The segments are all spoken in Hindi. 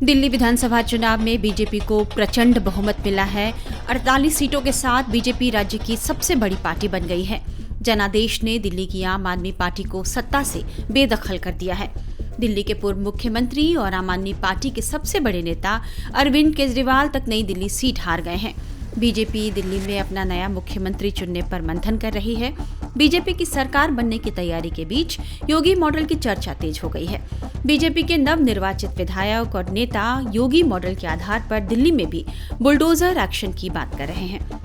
दिल्ली विधानसभा चुनाव में बीजेपी को प्रचंड बहुमत मिला है। 48 सीटों के साथ बीजेपी राज्य की सबसे बड़ी पार्टी बन गई है। जनादेश ने दिल्ली की आम आदमी पार्टी को सत्ता से बेदखल कर दिया है। दिल्ली के पूर्व मुख्यमंत्री और आम आदमी पार्टी के सबसे बड़े नेता अरविंद केजरीवाल तक नई दिल्ली सीट हार गए हैं। बीजेपी दिल्ली में अपना नया मुख्यमंत्री चुनने पर मंथन कर रही है। बीजेपी की सरकार बनने की तैयारी के बीच योगी मॉडल की चर्चा तेज हो गई है। बीजेपी के नवनिर्वाचित विधायक और नेता योगी मॉडल के आधार पर दिल्ली में भी बुलडोजर एक्शन की बात कर रहे हैं।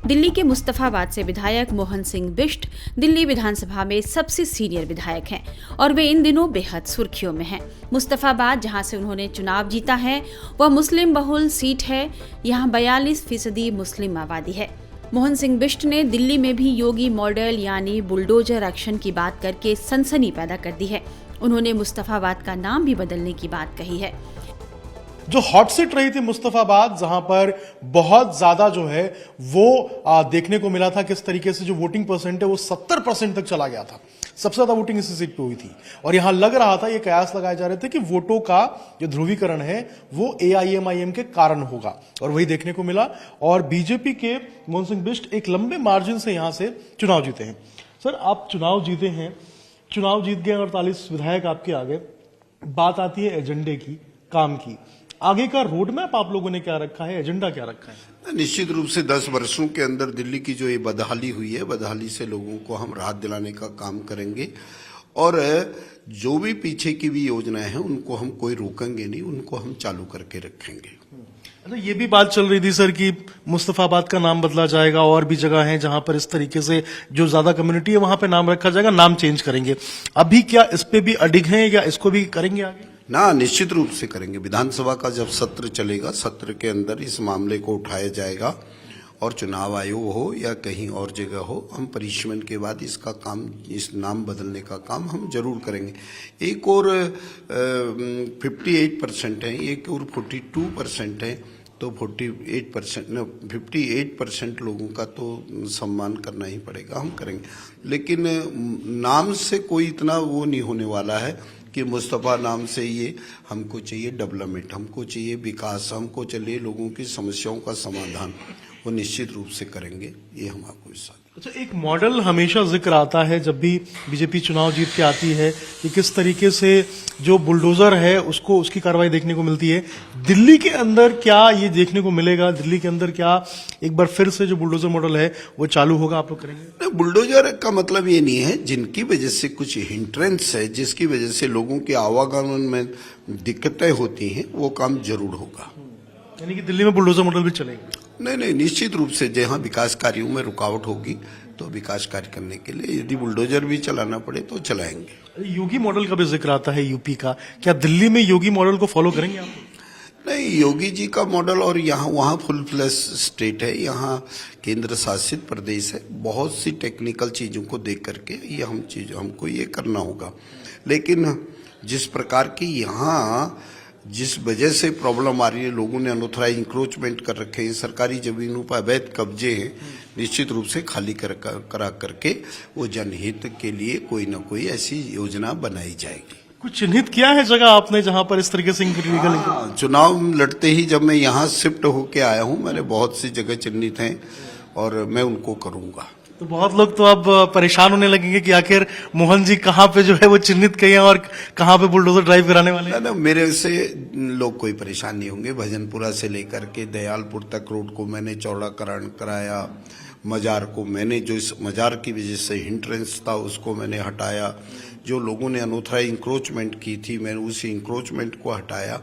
दिल्ली के मुस्तफाबाद से विधायक मोहन सिंह बिष्ट दिल्ली विधानसभा में सबसे सीनियर विधायक हैं और वे इन दिनों बेहद सुर्खियों में हैं। मुस्तफाबाद, जहां से उन्होंने चुनाव जीता है, वह मुस्लिम बहुल सीट है। यहां 42% मुस्लिम आबादी है। मोहन सिंह बिष्ट ने दिल्ली में भी योगी मॉडल यानी बुलडोजर एक्शन की बात करके सनसनी पैदा कर दी है। उन्होंने मुस्तफाबाद का नाम भी बदलने की बात कही है। जो हॉट सीट रही थी मुस्तफाबाद, जहां पर बहुत ज्यादा जो है वो देखने को मिला था किस तरीके से जो वोटिंग परसेंट है वो 70% तक चला गया था। सबसे ज्यादा वोटिंग इसी सीट पे हुई थी और यहां लग रहा था, ये कयास लगाए जा रहे थे कि वोटों का जो ध्रुवीकरण है वो एआईएमआईएम के कारण होगा और वही देखने को मिला। और बीजेपी के मोहन सिंह बिष्ट एक लंबे मार्जिन से यहां से चुनाव जीते हैं। सर, आप चुनाव जीते हैं, चुनाव जीत गए, 48 विधायक आपके आगे। बात आती है एजेंडे की, काम की। आगे का रोड मैप आप लोगों ने क्या रखा है, एजेंडा क्या रखा है? निश्चित रूप से 10 वर्षों के अंदर दिल्ली की जो ये बदहाली हुई है, बदहाली से लोगों को हम राहत दिलाने का काम करेंगे और जो भी पीछे की भी योजनाएं हैं उनको हम कोई रोकेंगे नहीं, उनको हम चालू करके रखेंगे। अच्छा, ये भी बात चल रही थी सर कि मुस्तफाबाद का नाम बदला जाएगा और भी जगह है जहां पर इस तरीके से जो ज्यादा कम्युनिटी है वहां पे नाम रखा जाएगा, नाम चेंज करेंगे। अभी क्या इस पे भी अडिग हैं या इसको भी करेंगे आगे? ना, निश्चित रूप से करेंगे। विधानसभा का जब सत्र चलेगा, सत्र के अंदर इस मामले को उठाया जाएगा और चुनाव आयोग हो या कहीं और जगह हो, हम पनिशमेंट के बाद इसका काम, इस नाम बदलने का काम हम जरूर करेंगे। एक और 58% है, एक और 42% है, तो 58% लोगों का तो सम्मान करना ही पड़ेगा, हम करेंगे। लेकिन नाम से कोई इतना वो नहीं होने वाला है कि मुस्तफा नाम से ये हमको चाहिए डेवलपमेंट, हमको चाहिए विकास, हमको चाहिए लोगों की समस्याओं का समाधान, वो निश्चित रूप से करेंगे, ये हम आपको विश्वास। अच्छा, एक मॉडल हमेशा जिक्र आता है जब भी बीजेपी चुनाव जीत के आती है कि किस तरीके से जो बुलडोजर है उसको, उसकी कार्रवाई देखने को मिलती है। दिल्ली के अंदर क्या ये देखने को मिलेगा? दिल्ली के अंदर क्या एक बार फिर से जो बुलडोजर मॉडल है वो चालू होगा, आप लोग करेंगे? बुलडोजर का मतलब ये नहीं है, जिनकी वजह से कुछ हिंड्रेंस है, जिसकी वजह से लोगों के आवागमन में दिक्कतें होती हैं, वो काम जरूर होगा। यानी कि दिल्ली में बुलडोजर मॉडल भी चलेगा? नहीं, निश्चित रूप से जहां विकास कार्यों में रुकावट होगी तो विकास कार्य करने के लिए यदि बुलडोजर भी चलाना पड़े तो चलाएंगे। योगी मॉडल का भी जिक्र आता है यूपी का, क्या दिल्ली में योगी मॉडल को फॉलो करेंगे आप? नहीं, योगी जी का मॉडल और यहाँ वहाँ फुल फ्लैश स्टेट है, यहाँ केंद्र शासित प्रदेश है, बहुत सी टेक्निकल चीजों को देख करके ये हमको ये करना होगा। लेकिन जिस प्रकार की यहाँ जिस वजह से प्रॉब्लम आ रही है, लोगों ने अनऑथराइज इंक्रोचमेंट कर रखे हैं, सरकारी जमीनों पर अवैध कब्जे हैं, निश्चित रूप से खाली करा करके वो जनहित के लिए कोई न कोई ऐसी योजना बनाई जाएगी। कुछ चिन्हित किया है जगह आपने जहां पर इस तरीके से चुनाव लड़ते ही जब मैं यहाँ शिफ्ट होके आया हूँ, मैंने बहुत सी जगह चिन्हित हैं और मैं उनको करूंगा। तो बहुत लोग तो अब परेशान होने लगेंगे कि आखिर मोहन जी कहाँ पे जो है वो चिन्हित किए हैं और कहाँ पे बुलडोजर ड्राइव कराने वाले हैं। ना, मेरे से लोग कोई परेशान नहीं होंगे। भजनपुरा से लेकर के दयालपुर तक रोड को मैंने चौड़ाकरण कराया, मजार को मैंने, जो इस मजार की वजह से हिंड्रेंस था उसको मैंने हटाया, जो लोगों ने अनऑथराइज इंक्रोचमेंट की थी मैंने उसी इंक्रोचमेंट को हटाया।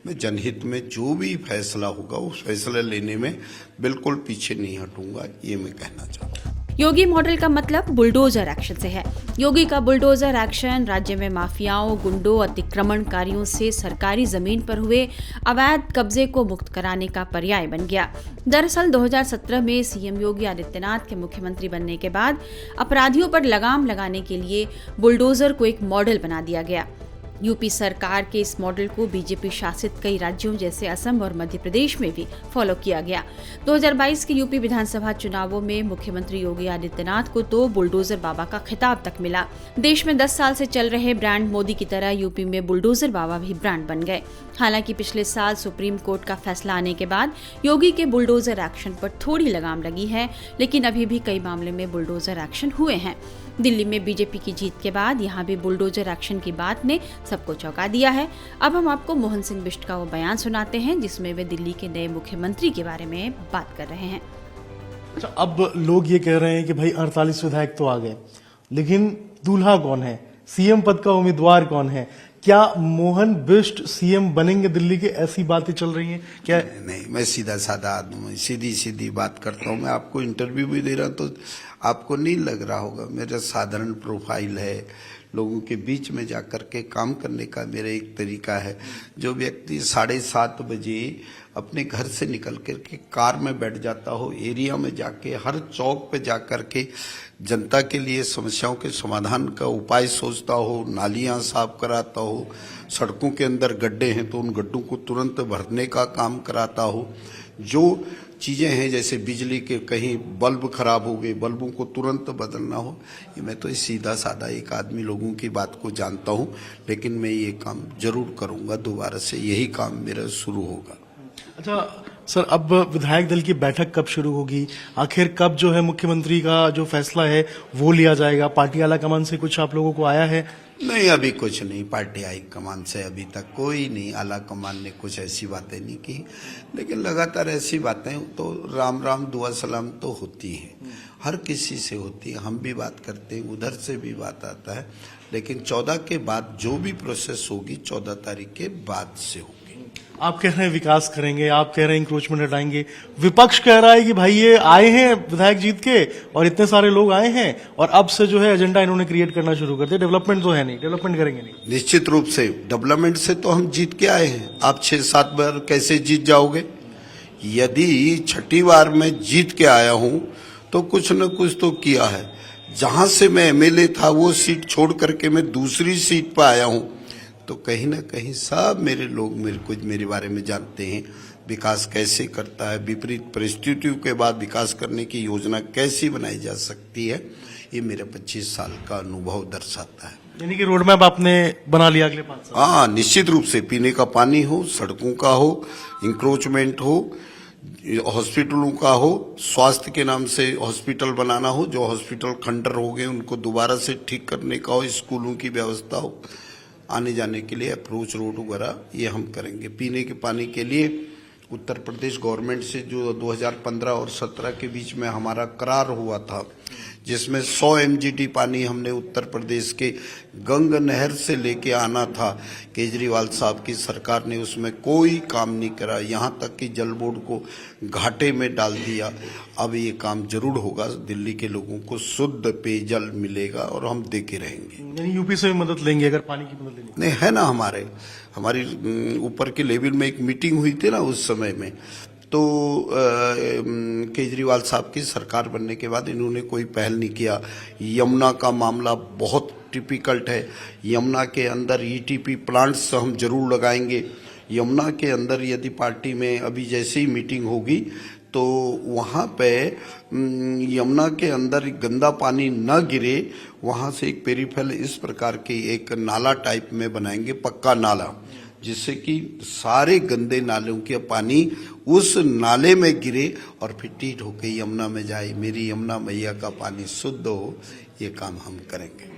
मैं जनहित में जो भी फैसला होगा उस फैसला लेने में बिल्कुल पीछे नहीं हटूंगा, ये मैं कहना चाहता हूँ। योगी मॉडल का मतलब बुलडोजर एक्शन से है। योगी का बुलडोजर एक्शन राज्य में माफियाओं, गुंडों, अतिक्रमणकारियों से सरकारी जमीन पर हुए अवैध कब्जे को मुक्त कराने का पर्याय बन गया। दरअसल 2017 में सीएम योगी आदित्यनाथ के मुख्यमंत्री बनने के बाद अपराधियों पर लगाम लगाने के लिए बुलडोजर को एक मॉडल बना दिया गया। यूपी सरकार के इस मॉडल को बीजेपी शासित कई राज्यों जैसे असम और मध्य प्रदेश में भी फॉलो किया गया। 2022 के यूपी विधानसभा चुनावों में मुख्यमंत्री योगी आदित्यनाथ को तो बुलडोजर बाबा का खिताब तक मिला। देश में 10 साल से चल रहे ब्रांड मोदी की तरह यूपी में बुलडोजर बाबा भी ब्रांड बन गए। हालांकि पिछले साल सुप्रीम कोर्ट का फैसला आने के बाद योगी के बुलडोजर एक्शन पर थोड़ी लगाम लगी है, लेकिन अभी भी कई मामले में बुलडोजर एक्शन हुए हैं। दिल्ली में बीजेपी की जीत के बाद यहां भी बुलडोजर एक्शन की बात ने सबको चौंका दिया है। अब हम आपको मोहन सिंह बिष्ट का वो बयान सुनाते हैं जिसमें वे दिल्ली के नए मुख्यमंत्री के बारे में बात कर रहे हैं। अच्छा, अब लोग ये कह रहे हैं कि भाई 48 विधायक तो आ गए, लेकिन दूल्हा कौन है, सीएम पद का उम्मीदवार कौन है? क्या मोहन बिष्ट सीएम बनेंगे दिल्ली के? ऐसी बातें चल रही हैं क्या? नहीं, मैं सीधा साधा आदमी, सीधी सीधी बात करता हूँ। मैं आपको इंटरव्यू भी दे रहा तो आपको नहीं लग रहा होगा, मेरा साधारण प्रोफाइल है। लोगों के बीच में जाकर के काम करने का मेरा एक तरीका है। जो व्यक्ति 7:30 बजे अपने घर से निकल करके कार में बैठ जाता हो, एरिया में जाके हर चौक पे जाकर के जनता के लिए समस्याओं के समाधान का उपाय सोचता हो, नालियां साफ कराता हो, सड़कों के अंदर गड्ढे हैं तो उन गड्ढों को तुरंत भरने का काम कराता हो, जो चीजें हैं जैसे बिजली के कहीं बल्ब खराब हो गए, बल्बों को तुरंत बदलना हो, ये मैं तो सीधा साधा एक आदमी लोगों की बात को जानता हूँ। लेकिन मैं ये काम जरूर करूंगा, दोबारा से यही काम मेरा शुरू होगा। अच्छा सर, अब विधायक दल की बैठक कब शुरू होगी? आखिर कब जो है मुख्यमंत्री का जो फैसला है वो लिया जाएगा? पार्टी आलाकमान से कुछ आप लोगों को आया है? नहीं, अभी कुछ नहीं। पार्टी हाईकमान से अभी तक कोई नहीं, आलाकमान ने कुछ ऐसी बातें नहीं की। लेकिन लगातार ऐसी बातें तो राम राम दुआ सलाम तो होती हैं, हर किसी से होती है। हम भी बात करते हैं, उधर से भी बात आता है। लेकिन 14 के बाद जो भी प्रोसेस होगी 14 तारीख के बाद से होगी। आप कह रहे हैं विकास करेंगे, आप कह रहे हैं इंक्रोचमेंट हटाएंगे, विपक्ष कह रहा है कि भाई ये आए हैं विधायक जीत के और इतने सारे लोग आए हैं और अब से जो है एजेंडा इन्होंने क्रिएट करना शुरू कर दिया, डेवलपमेंट तो है नहीं, डेवलपमेंट करेंगे नहीं। निश्चित रूप से डेवलपमेंट से तो हम जीत के आए हैं। आप 6-7 बार कैसे जीत जाओगे? यदि छठी बार मैं जीत के आया हूं तो कुछ न कुछ तो किया है। जहां से मैं एमएलए था वो सीट छोड़ करके मैं दूसरी सीट पर आया हूं, तो कहीं ना कहीं सब मेरे लोग मेरे बारे में जानते हैं। विकास कैसे करता है, विपरीत परिस्थितियों के बाद विकास करने की योजना कैसी बनाई जा सकती है, ये मेरे 25 साल का अनुभव दर्शाता है। यानी कि रोड मैप आपने बना लिया अगले 5 साल? हाँ, निश्चित रूप से। पीने का पानी हो, सड़कों का हो, इंक्रोचमेंट हो, हॉस्पिटलों का हो, स्वास्थ्य के नाम से हॉस्पिटल बनाना हो, जो हॉस्पिटल खंडर हो गए उनको दोबारा से ठीक करने का हो, स्कूलों की व्यवस्था हो, आने जाने के लिए अप्रोच रोड वगैरह ये हम करेंगे। पीने के पानी के लिए उत्तर प्रदेश गवर्नमेंट से जो 2015 और 17 के बीच में हमारा करार हुआ था, जिसमें 100 MGD पानी हमने उत्तर प्रदेश के गंगा नहर से लेके आना था, केजरीवाल साहब की सरकार ने उसमें कोई काम नहीं करा, यहाँ तक कि जल बोर्ड को घाटे में डाल दिया। अब ये काम जरूर होगा, दिल्ली के लोगों को शुद्ध पेयजल मिलेगा और हम देके रहेंगे। यानी यूपी से भी मदद लेंगे अगर पानी की मदद लेंगे? नहीं, है ना, हमारी ऊपर के लेवल में एक मीटिंग हुई थी ना उस समय में, तो केजरीवाल साहब की सरकार बनने के बाद इन्होंने कोई पहल नहीं किया। यमुना का मामला बहुत टिपिकल्ट है। यमुना के अंदर ETP प्लांट्स हम जरूर लगाएंगे। यमुना के अंदर यदि पार्टी में अभी जैसे ही मीटिंग होगी तो वहाँ पे यमुना के अंदर गंदा पानी न गिरे, वहाँ से एक पेरिफेरल इस प्रकार की एक नाला टाइप में बनाएंगे, पक्का नाला, जिससे कि सारे गंदे नालों के पानी उस नाले में गिरे और फिर ट्रीट होकर यमुना में जाए, मेरी यमुना मैया का पानी शुद्ध हो। ये काम हम करेंगे।